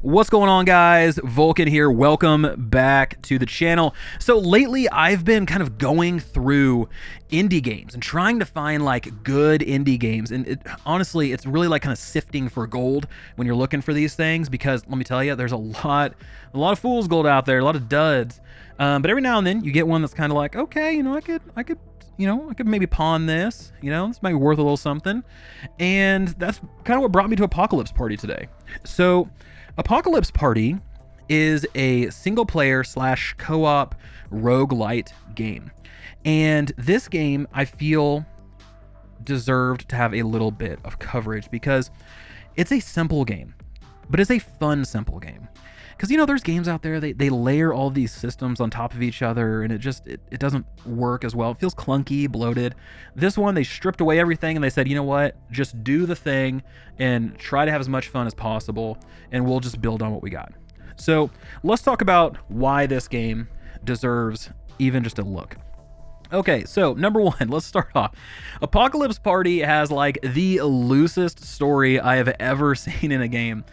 What's going on, guys? Vulkan here. Welcome back to the channel. So lately I've been kind of going through indie games and trying to find like good indie games, and honestly it's really like kind of sifting for gold when you're looking for these things, because let me tell you, there's a lot of fool's gold out there, a lot of duds, but every now and then you get one that's kind of like, okay, I could maybe pawn this, this might be worth a little something. And that's kind of what brought me to Apocalypse Party today. So Apocalypse Party is a single player / co-op roguelite game. And this game, I feel, deserved to have a little bit of coverage because it's a simple game, but it's a fun, simple game. Because, there's games out there, they layer all these systems on top of each other, and it doesn't work as well. It feels clunky, bloated. This one, they stripped away everything and they said, you know what, just do the thing and try to have as much fun as possible, and we'll just build on what we got. So let's talk about why this game deserves even just a look. Okay, so number one, let's start off. Apocalypse Party has like the loosest story I have ever seen in a game.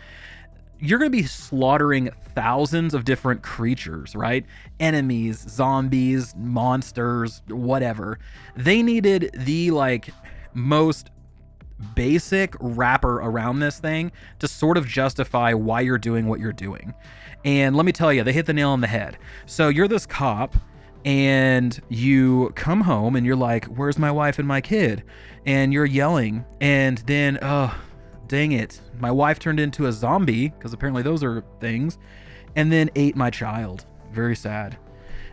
You're going to be slaughtering thousands of different creatures, right? Enemies, zombies, monsters, whatever. They needed the most basic wrapper around this thing to sort of justify why you're doing what you're doing. And let me tell you, they hit the nail on the head. So you're this cop and you come home and you're like, where's my wife and my kid? And you're yelling, and then, dang it, my wife turned into a zombie, because apparently those are things, and then ate my child. Very sad.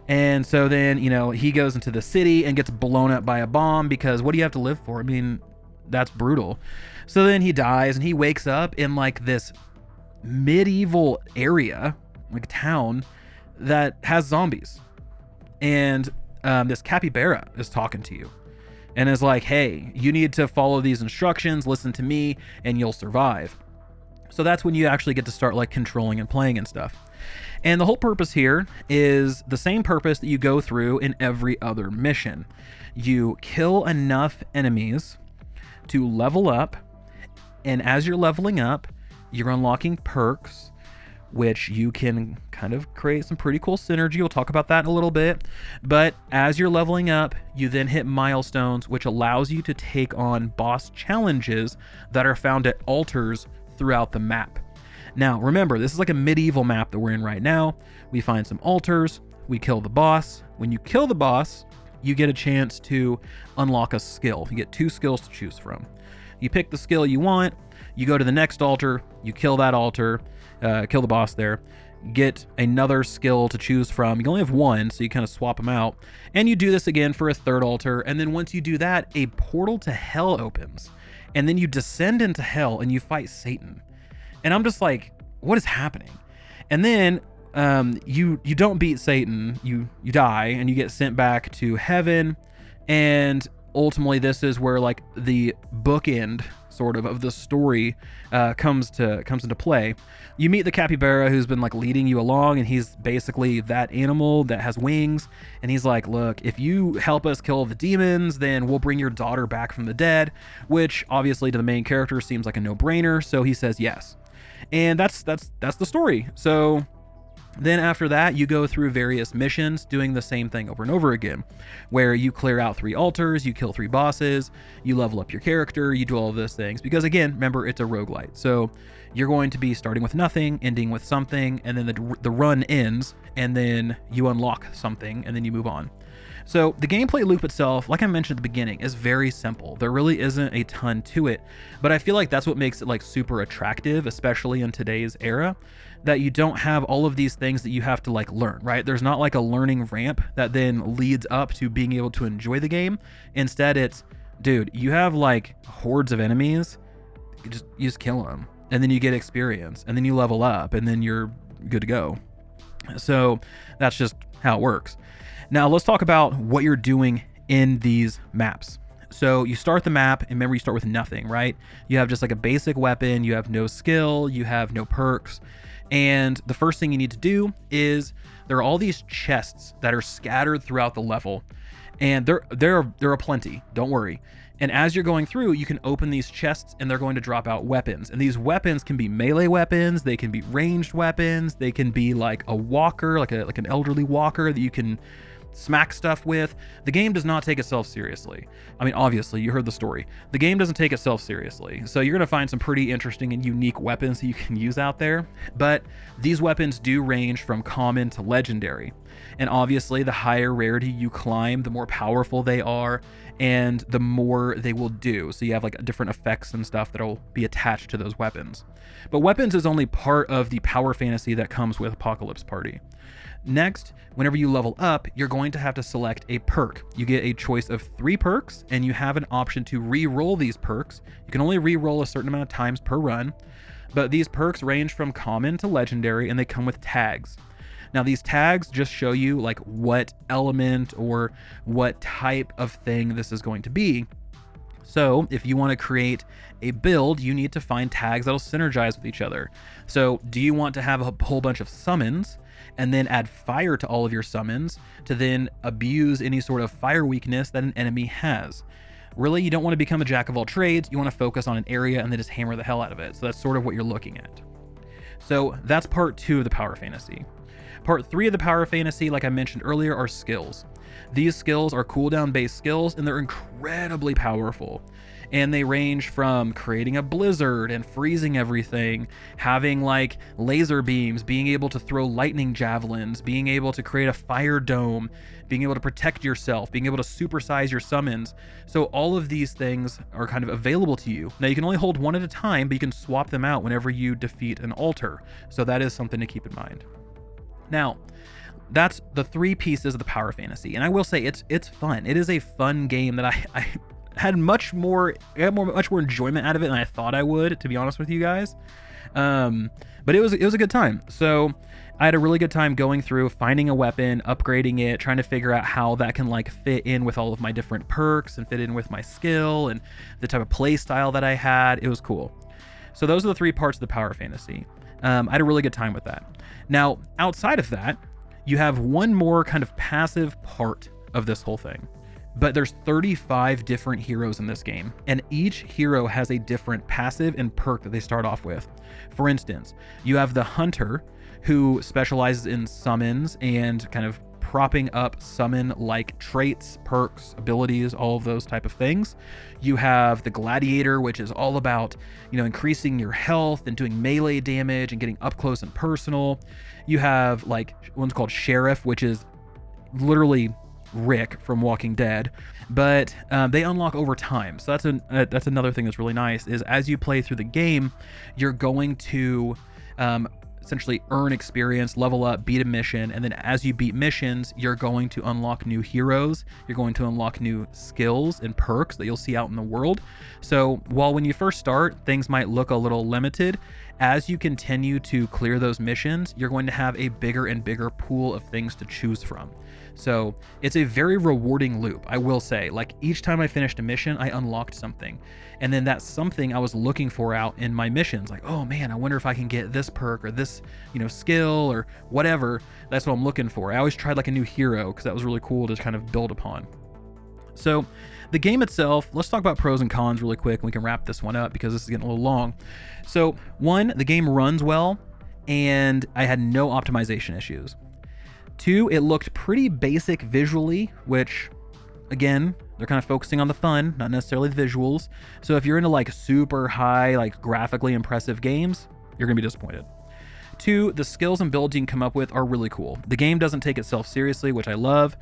And so then, he goes into the city and gets blown up by a bomb, because what do you have to live for? I mean, that's brutal. So then he dies and he wakes up in like this medieval area, like town, that has zombies. And this capybara is talking to you and is like, hey, you need to follow these instructions, listen to me, and you'll survive. So that's when you actually get to start like controlling and playing and stuff. And the whole purpose here is the same purpose that you go through in every other mission. You kill enough enemies to level up, and as you're leveling up, you're unlocking perks, which you can kind of create some pretty cool synergy. We'll talk about that in a little bit. But as you're leveling up, you then hit milestones, which allows you to take on boss challenges that are found at altars throughout the map. Now, remember, this is like a medieval map that we're in right now. We find some altars, we kill the boss. When you kill the boss, you get a chance to unlock a skill. You get 2 skills to choose from. You pick the skill you want, you go to the next altar, you kill that altar, kill the boss there, get another skill to choose from. You only have 1, so you kind of swap them out, and you do this again for a 3rd altar. And then once you do that, a portal to hell opens, and then you descend into hell and you fight Satan. And I'm just like, what is happening? And then you don't beat Satan, you die, and you get sent back to heaven. And ultimately this is where like the bookend sort of the story comes into play. You meet the capybara who's been like leading you along, and he's basically that animal that has wings, and he's like, look, if you help us kill the demons, then we'll bring your daughter back from the dead, which obviously to the main character seems like a no-brainer, so he says yes. And that's the story. So then after that, you go through various missions doing the same thing over and over again, where you clear out 3 altars, you kill 3 bosses, you level up your character, you do all of those things. Because again, remember, it's a roguelite. So you're going to be starting with nothing, ending with something, and then the run ends, and then you unlock something, and then you move on. So the gameplay loop itself, like I mentioned at the beginning, is very simple. There really isn't a ton to it, but I feel like that's what makes it like super attractive, especially in today's era, that you don't have all of these things that you have to like learn, right? There's not like a learning ramp that then leads up to being able to enjoy the game. Instead, it's, dude, you have like hordes of enemies, you just kill them, and then you get experience, and then you level up, and then you're good to go. So that's just how it works. Now let's talk about what you're doing in these maps. So you start the map, and remember, you start with nothing, right? You have just like a basic weapon, you have no skill, you have no perks. And the first thing you need to do is, there are all these chests that are scattered throughout the level, and there are plenty, don't worry. And as you're going through, you can open these chests and they're going to drop out weapons. And these weapons can be melee weapons, they can be ranged weapons, they can be like a walker, like an elderly walker that you can smack stuff with. The game does not take itself seriously. I mean, obviously, you heard the story. The game doesn't take itself seriously. So you're going to find some pretty interesting and unique weapons that you can use out there. But these weapons do range from common to legendary. And obviously, the higher rarity you climb, the more powerful they are, and the more they will do. So you have like different effects and stuff that'll be attached to those weapons. But weapons is only part of the power fantasy that comes with Apocalypse Party. Next, whenever you level up, you're going to have to select a perk. You get a choice of 3 perks, and you have an option to re-roll these perks. You can only re-roll a certain amount of times per run, but these perks range from common to legendary, and they come with tags. Now, these tags just show you like what element or what type of thing this is going to be. So if you want to create a build, you need to find tags that'll synergize with each other. So do you want to have a whole bunch of summons and then add fire to all of your summons to then abuse any sort of fire weakness that an enemy has? Really, you don't want to become a jack of all trades. You want to focus on an area and then just hammer the hell out of it. So that's sort of what you're looking at. So that's part 2 of the power fantasy. Part 3 of the power fantasy, like I mentioned earlier, are skills. These skills are cooldown based skills, and they're incredibly powerful. And they range from creating a blizzard and freezing everything, having like laser beams, being able to throw lightning javelins, being able to create a fire dome, being able to protect yourself, being able to supersize your summons. So all of these things are kind of available to you. Now you can only hold one at a time, but you can swap them out whenever you defeat an altar. So that is something to keep in mind. Now, that's the 3 pieces of the power fantasy. And I will say it's fun. It is a fun game that I had much more enjoyment out of it than I thought I would, to be honest with you guys. But it was a good time. So I had a really good time going through, finding a weapon, upgrading it, trying to figure out how that can like fit in with all of my different perks and fit in with my skill and the type of play style that I had. It was cool. So those are the 3 parts of the power fantasy. I had a really good time with that. Now, outside of that, you have one more kind of passive part of this whole thing. But there's 35 different heroes in this game, and each hero has a different passive and perk that they start off with. For instance, you have the Hunter, who specializes in summons and kind of propping up summon-like traits, perks, abilities, all of those type of things. You have the Gladiator, which is all about, increasing your health and doing melee damage and getting up close and personal. You have like one's called Sheriff, which is literally Rick from Walking Dead, but they unlock over time. So that's another thing that's really nice, is as you play through the game, you're going to essentially earn experience, level up, beat a mission, and then as you beat missions, you're going to unlock new heroes, you're going to unlock new skills and perks that you'll see out in the world. So while when you first start, things might look a little limited, as you continue to clear those missions, you're going to have a bigger and bigger pool of things to choose from. So it's a very rewarding loop, I will say. Like each time I finished a mission, I unlocked something. And then that's something I was looking for out in my missions. Like, oh man, I wonder if I can get this perk or this, skill or whatever. That's what I'm looking for. I always tried like a new hero because that was really cool to kind of build upon. So the game itself, let's talk about pros and cons really quick, and we can wrap this one up because this is getting a little long. So 1, the game runs well, and I had no optimization issues. 2, it looked pretty basic visually, which, again, they're kind of focusing on the fun, not necessarily the visuals. So if you're into like super high, like graphically impressive games, you're gonna be disappointed. 2, the skills and builds you can come up with are really cool. The game doesn't take itself seriously, which I love,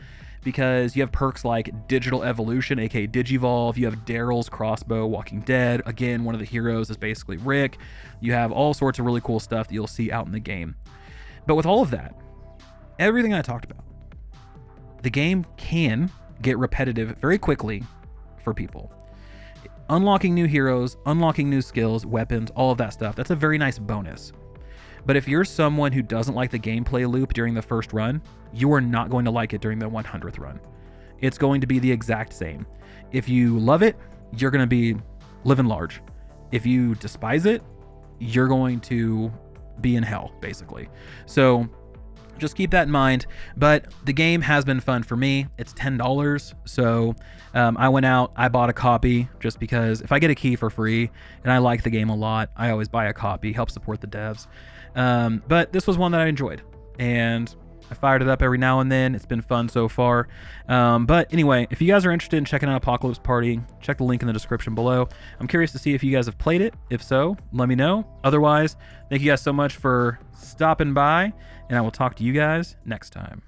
because you have perks like Digital Evolution, aka Digivolve. You have Daryl's crossbow, Walking Dead. Again, one of the heroes is basically Rick. You have all sorts of really cool stuff that you'll see out in the game. But with all of that, everything I talked about, the game can get repetitive very quickly for people. Unlocking new heroes, unlocking new skills, weapons, all of that stuff, that's a very nice bonus. But if you're someone who doesn't like the gameplay loop during the first run, you are not going to like it during the 100th run. It's going to be the exact same. If you love it, you're going to be living large. If you despise it, you're going to be in hell, basically. So just keep that in mind. But the game has been fun for me. It's $10, so I went out, I bought a copy just because if I get a key for free and I like the game a lot, I always buy a copy, help support the devs. But this was one that I enjoyed, and I fired it up every now and then. It's been fun so far. But anyway, if you guys are interested in checking out Apocalypse Party, check the link in the description below. I'm curious to see if you guys have played it. If so, let me know. Otherwise, thank you guys so much for stopping by, and I will talk to you guys next time.